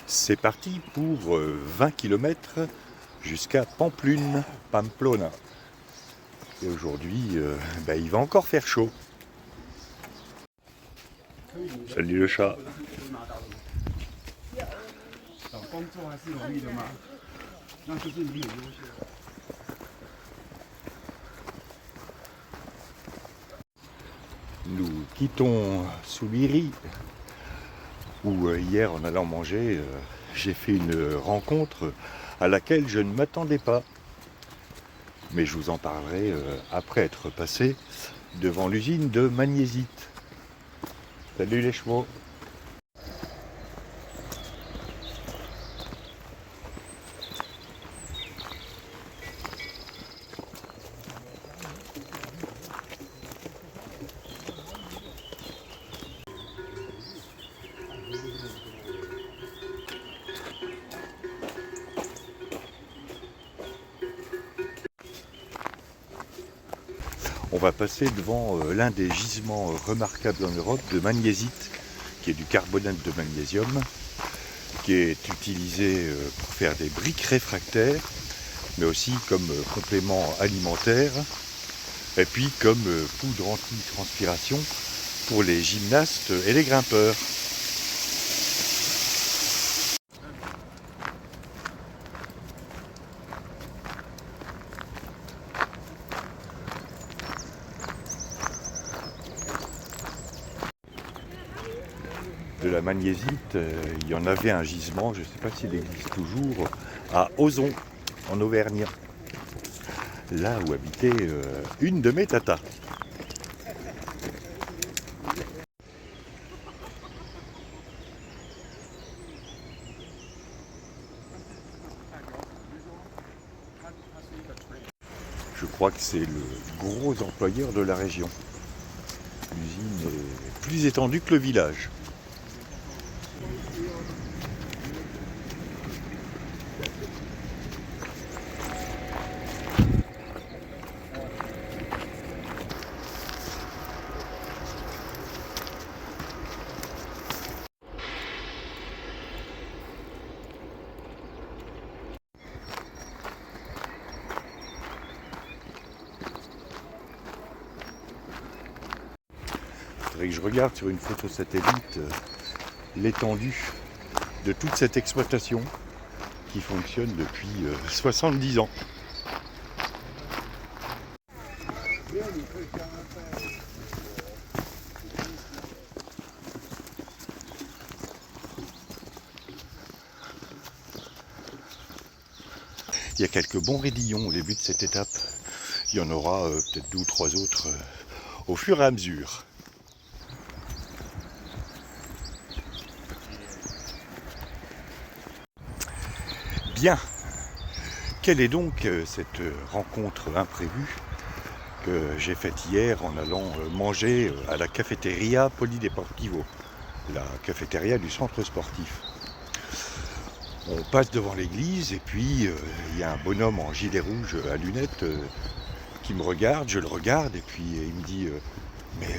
C'est parti pour 20 km jusqu'à Pamplona. Et aujourd'hui, il va encore faire chaud. Salut le chat. Nous quittons Soubiri, où hier en allant manger, j'ai fait une rencontre à laquelle je ne m'attendais pas. Mais je vous en parlerai après être passé devant l'usine de magnésites. Salut les chevaux. On va passer devant l'un des gisements remarquables en Europe de magnésites, qui est du carbonate de magnésium, qui est utilisé pour faire des briques réfractaires, mais aussi comme complément alimentaire, et puis comme poudre anti-transpiration pour les gymnastes et les grimpeurs. De la magnésiite, il y en avait un gisement, je ne sais pas s'il existe toujours, à Ozon, en Auvergne, là où habitait une de mes tatas. Je crois que c'est le gros employeur de la région. L'usine est plus étendue que le village. Il faudrait que je regarde sur une photo satellite l'étendue de toute cette exploitation qui fonctionne depuis 70 ans. Il y a quelques bons raidillons au début de cette étape. Il y en aura peut-être 2 ou 3 autres au fur et à mesure. Bien, quelle est donc cette rencontre imprévue que j'ai faite hier en allant manger à la cafétéria Polideportivo, la cafétéria du centre sportif. On passe devant l'église et puis il y a un bonhomme en gilet rouge à lunettes qui me regarde, je le regarde et puis il me dit mais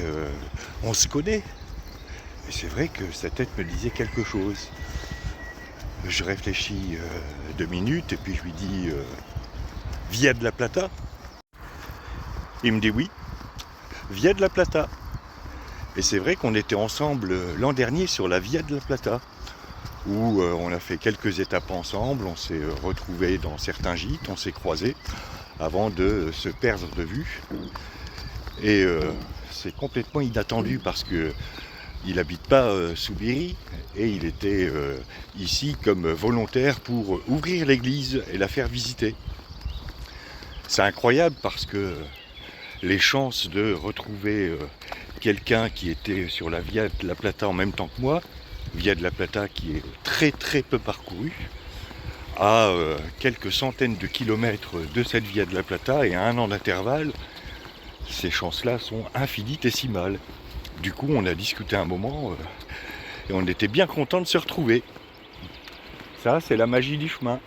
on se connaît. Et c'est vrai que sa tête me disait quelque chose. Je réfléchis 2 minutes et puis je lui dis Via de la Plata. Il me dit oui, Via de la Plata. Et c'est vrai qu'on était ensemble l'an dernier sur la Via de la Plata, où on a fait quelques étapes ensemble, on s'est retrouvés dans certains gîtes, on s'est croisés avant de se perdre de vue. Et c'est complètement inattendu parce que il n'habite pas Soubiri et il était ici comme volontaire pour ouvrir l'église et la faire visiter. C'est incroyable parce que les chances de retrouver quelqu'un qui était sur la Via de la Plata en même temps que moi, Via de la Plata qui est très très peu parcourue, à quelques centaines de kilomètres de cette Via de la Plata et à 1 an d'intervalle, ces chances-là sont infinitésimales. Du coup, on a discuté un moment et on était bien content de se retrouver. Ça, c'est la magie du chemin.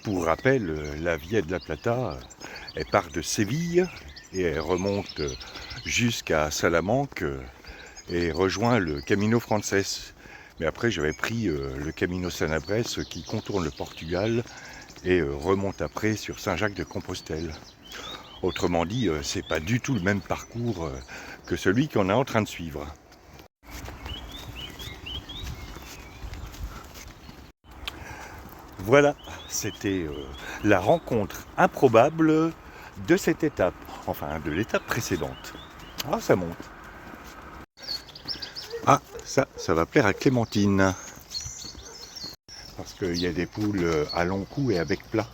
Pour rappel, la Via de la Plata, elle part de Séville et elle remonte jusqu'à Salamanque et rejoint le Camino Frances. Mais après, j'avais pris le Camino Sanabres qui contourne le Portugal et remonte après sur Saint-Jacques-de-Compostelle. Autrement dit, c'est pas du tout le même parcours que celui qu'on est en train de suivre. Voilà, c'était la rencontre improbable de cette étape, enfin de l'étape précédente. Ah, ça monte. Ah, ça va plaire à Clémentine. Parce qu'il y a des poules à long cou et à bec plat.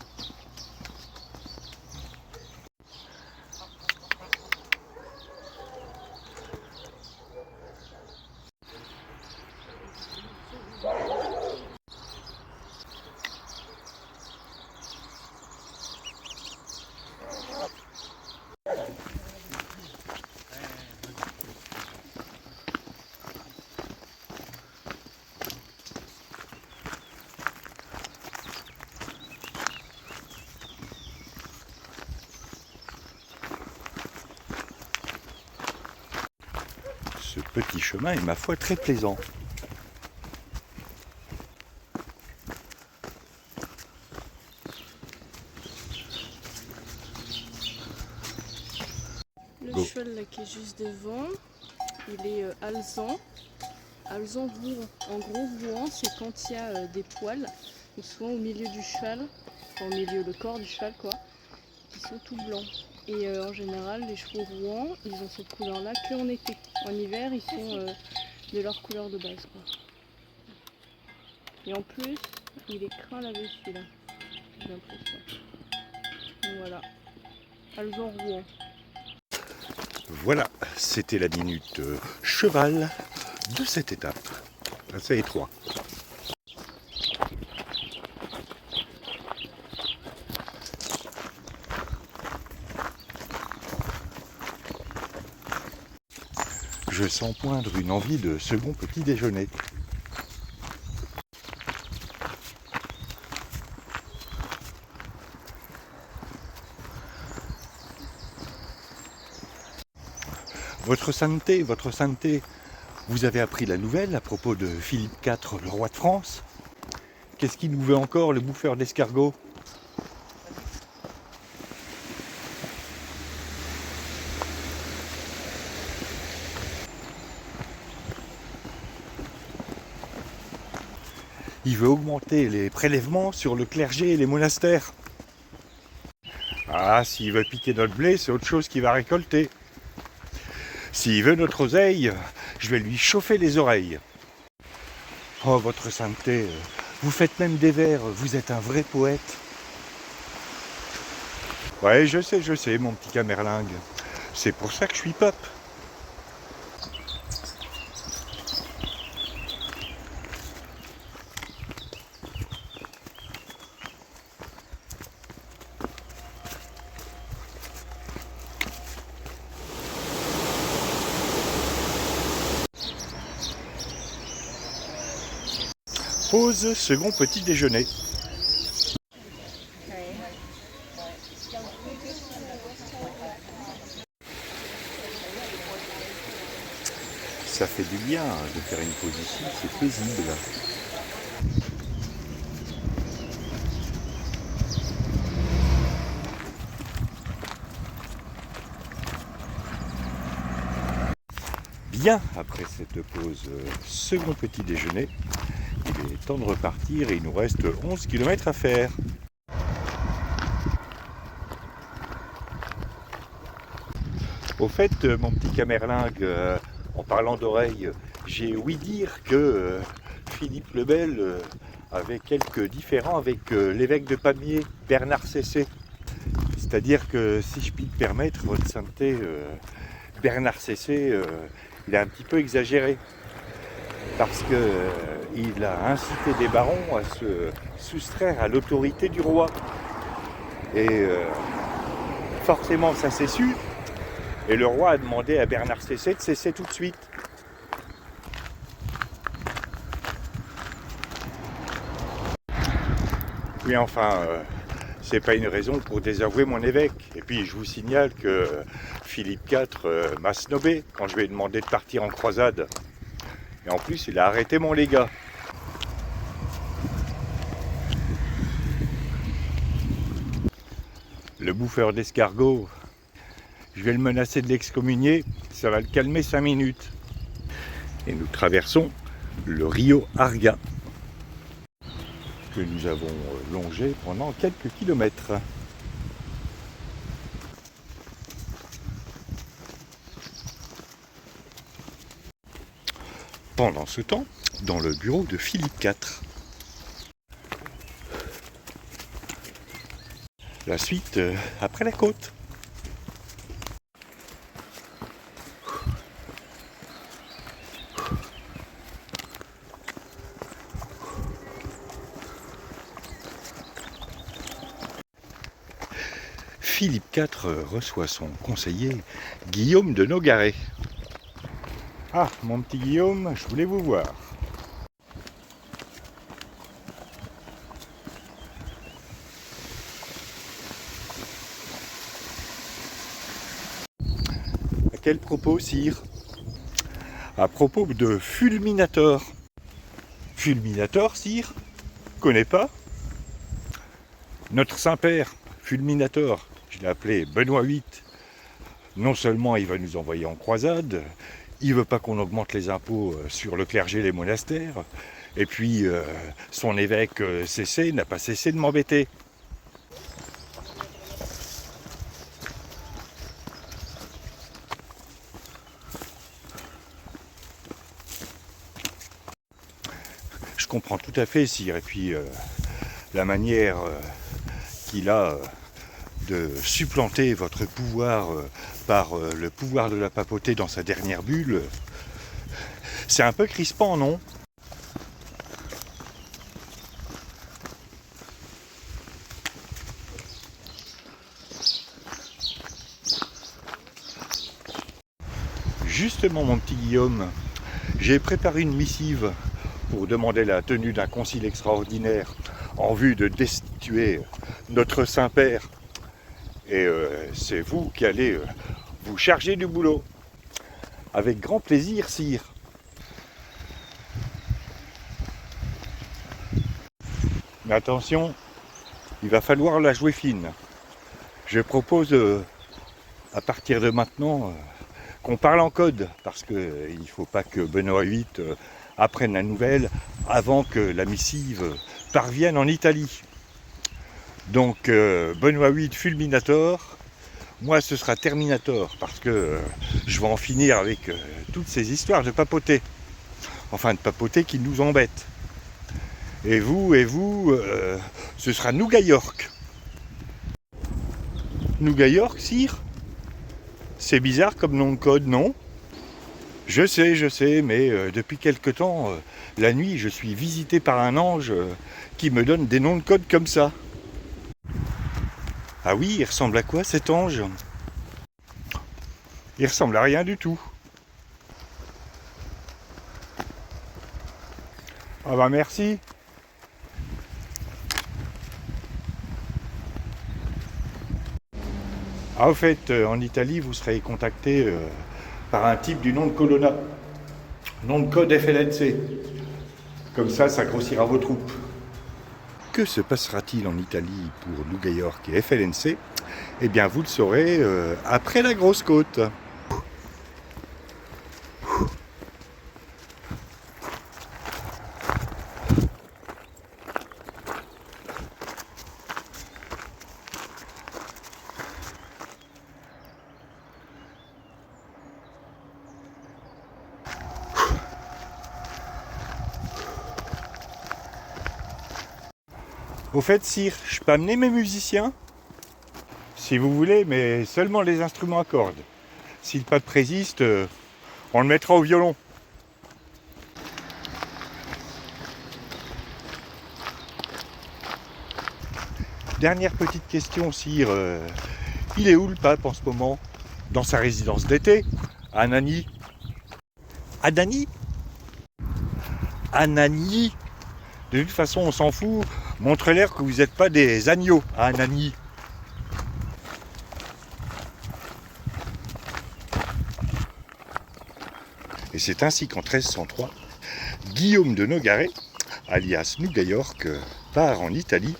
Ce petit chemin est, ma foi, très plaisant. Le cheval là, qui est juste devant, il est alezan. Alezan rouan. En gros, rouan, c'est quand il y a des poils, souvent au milieu du cheval, enfin, au milieu le corps du cheval, quoi, qui sont tout blancs. Et en général, les chevaux rouans, ils ont cette couleur-là qu'en été. En hiver, ils sont de leur couleur de base, quoi. Et en plus, il est crin lavé celui-là, j'ai l'impression. Donc voilà, alezan rouan. Voilà, c'était la minute cheval de cette étape. Assez étroit. Je sens poindre une envie de second petit déjeuner. Votre sainteté, vous avez appris la nouvelle à propos de Philippe IV, le roi de France. Qu'est-ce qu'il nous veut encore, le bouffeur d'escargots ? Il veut augmenter les prélèvements sur le clergé et les monastères. Ah, s'il veut piquer notre blé, c'est autre chose qu'il va récolter. S'il veut notre oseille, je vais lui chauffer les oreilles. Oh, votre sainteté, vous faites même des vers, vous êtes un vrai poète. Ouais, je sais, mon petit camerlingue. C'est pour ça que je suis pop. Pause, second petit déjeuner. Ça fait du bien de faire une pause ici, c'est paisible. Bien, après cette pause second petit déjeuner, il est temps de repartir et il nous reste 11 km à faire. Au fait, mon petit camerlingue, en parlant d'oreilles, j'ai ouï dire que Philippe le Bel avait quelques différends avec l'évêque de Pamiers, Bernard Cessé. C'est-à-dire que, si je puis me permettre, votre sainteté, Bernard Cessé, il a un petit peu exagéré. Parce qu'il a incité des barons à se soustraire à l'autorité du roi. Et forcément, ça s'est su. Et le roi a demandé à Bernard Cessé de cesser tout de suite. Oui, enfin, c'est pas une raison pour désavouer mon évêque. Et puis je vous signale que Philippe IV m'a snobé quand je lui ai demandé de partir en croisade. Et en plus, il a arrêté mon légat. Le bouffeur d'escargots, je vais le menacer de l'excommunier, ça va le calmer 5 minutes. Et nous traversons le Rio Arga, que nous avons longé pendant quelques kilomètres. Pendant ce temps, dans le bureau de Philippe IV. La suite après la côte. Philippe IV reçoit son conseiller Guillaume de Nogaret. Ah, mon petit Guillaume, je voulais vous voir. À quel propos, sire? À propos de Fulminator. Fulminator, sire? Connais pas? Notre Saint-Père, Fulminator, je l'ai appelé Benoît VIII. Non seulement il va nous envoyer en croisade, il veut pas qu'on augmente les impôts sur le clergé et les monastères, et puis son évêque Cécé n'a pas cessé de m'embêter. Je comprends tout à fait, sire, et puis la manière qu'il a de supplanter votre pouvoir par le pouvoir de la papauté dans sa dernière bulle, c'est un peu crispant, non? Justement, mon petit Guillaume, j'ai préparé une missive pour demander la tenue d'un concile extraordinaire en vue de destituer notre Saint-Père. Et c'est vous qui allez vous charger du boulot. Avec grand plaisir, sire. Mais attention, il va falloir la jouer fine. Je propose, à partir de maintenant, qu'on parle en code, parce qu'il ne faut pas que Benoît VIII apprenne la nouvelle avant que la missive parvienne en Italie. Donc Benoît VIII Fulminator, moi ce sera Terminator, parce que je vais en finir avec toutes ces histoires de papauté. Enfin de papauté qui nous embêtent. Et vous, ce sera Nougat York. Nougat York, sire? C'est bizarre comme nom de code, non? Je sais, mais depuis quelque temps, la nuit, je suis visité par un ange qui me donne des noms de code comme ça. Ah oui, il ressemble à quoi cet ange? Il ressemble à rien du tout. Ah bah merci. Ah au fait, en Italie, vous serez contacté par un type du nom de Colonna. Nom de code FLNC. Comme ça grossira vos troupes. Que se passera-t-il en Italie pour Nougat York et FLNC? Eh bien, vous le saurez après la grosse côte. Au fait, sire, je peux amener mes musiciens? Si vous voulez, mais seulement les instruments à cordes. Si le pape résiste, on le mettra au violon. Dernière petite question, sire. Il est où le pape en ce moment? Dans sa résidence d'été? À Anagni? Anagni? Anagni? De toute façon, on s'en fout. Montrez-leur que vous n'êtes pas des agneaux à Anagni. Et c'est ainsi qu'en 1303, Guillaume de Nogaret, alias Nougayork, part en Italie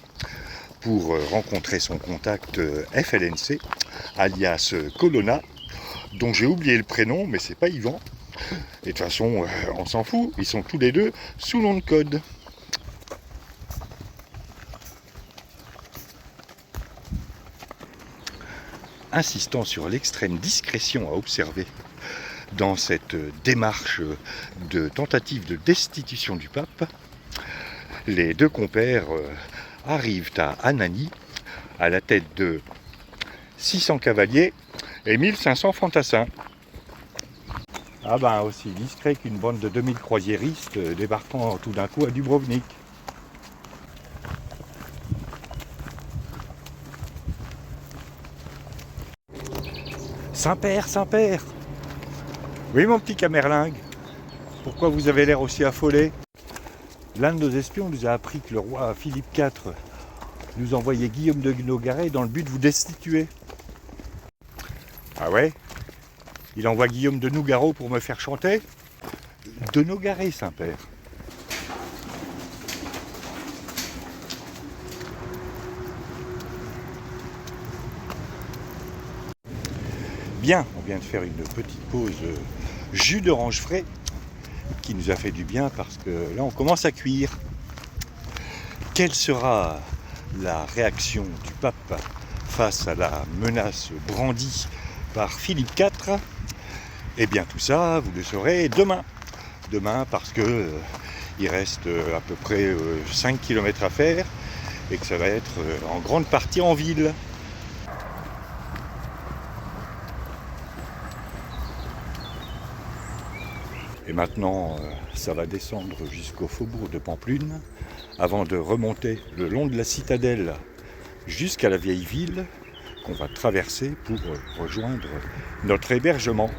pour rencontrer son contact FLNC, alias Colonna, dont j'ai oublié le prénom, mais c'est pas Yvan. Et de toute façon, on s'en fout, ils sont tous les deux sous nom de code. Insistant sur l'extrême discrétion à observer dans cette démarche de tentative de destitution du pape, les deux compères arrivent à Anagni à la tête de 600 cavaliers et 1500 fantassins. Ah ben aussi discret qu'une bande de 2000 croisiéristes débarquant tout d'un coup à Dubrovnik. Saint-Père, Saint-Père! Oui mon petit camerlingue, pourquoi vous avez l'air aussi affolé? L'un de nos espions nous a appris que le roi Philippe IV nous envoyait Guillaume de Nogaret dans le but de vous destituer. Ah ouais? Il envoie Guillaume de Nougaro pour me faire chanter? De Nogaret, Saint-Père. Bien, on vient de faire une petite pause jus d'orange frais qui nous a fait du bien parce que là on commence à cuire. Quelle sera la réaction du pape face à la menace brandie par Philippe IV? Eh bien tout ça, vous le saurez demain. Demain parce que il reste à peu près 5 km à faire et que ça va être en grande partie en ville. Et maintenant, ça va descendre jusqu'au faubourg de Pampelune, avant de remonter le long de la citadelle jusqu'à la vieille ville, qu'on va traverser pour rejoindre notre hébergement.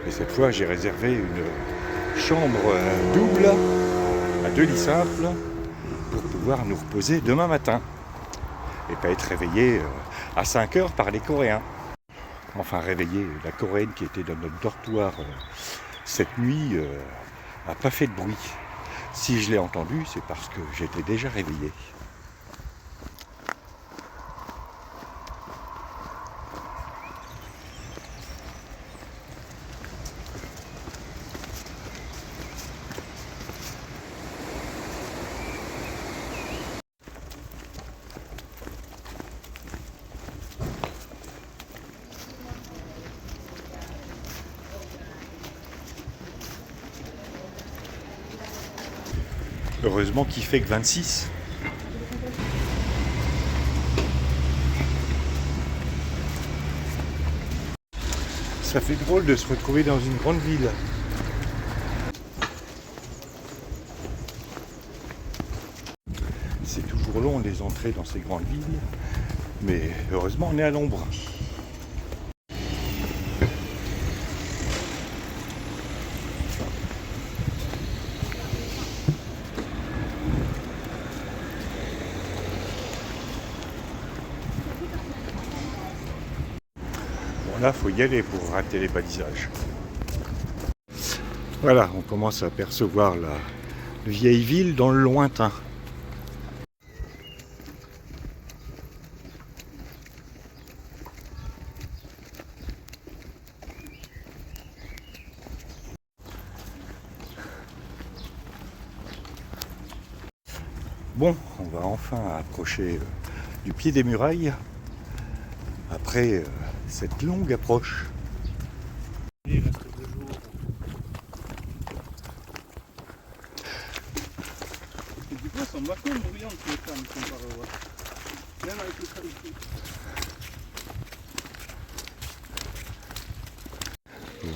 Et cette fois, j'ai réservé une chambre double à 2 lits simples pour pouvoir nous reposer demain matin et pas être réveillé à 5 heures par les Coréens. Enfin, réveiller la Coréenne qui était dans notre dortoir cette nuit n'a pas fait de bruit. Si je l'ai entendu, c'est parce que j'étais déjà réveillé. Heureusement qu'il fait que 26. Ça fait drôle de se retrouver dans une grande ville. C'est toujours long les entrées dans ces grandes villes, mais heureusement on est à l'ombre. Là, il faut y aller pour rater les balisages. Voilà, on commence à apercevoir la vieille ville dans le lointain. Bon, on va enfin approcher du pied des murailles après cette longue approche. Il reste 2 jours. Et du coup, elles sont vachement bruyantes les femmes comparées au reste. Même avec le qualité.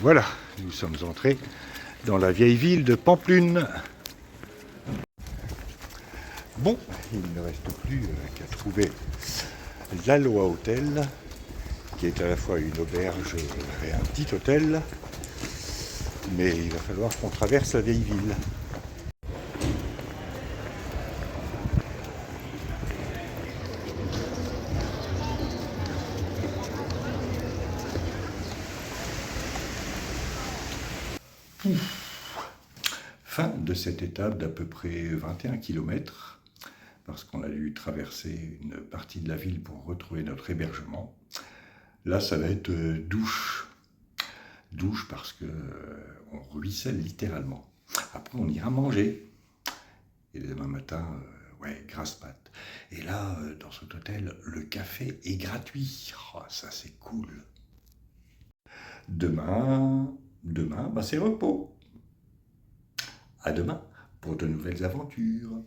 Voilà, nous sommes entrés dans la vieille ville de Pampelune. Bon, il ne reste plus qu'à trouver l'Aloha Hotel, qui est à la fois une auberge et un petit hôtel, mais il va falloir qu'on traverse la vieille ville. cette étape d'à peu près 21 km, parce qu'on a dû traverser une partie de la ville pour retrouver notre hébergement. Là, ça va être douche. Douche parce que on ruisselle littéralement. Après, on ira manger. Et demain matin, ouais, grasse mat. Et là, dans cet hôtel, le café est gratuit. Oh, ça, c'est cool. Demain, bah, c'est repos. À demain pour de nouvelles aventures.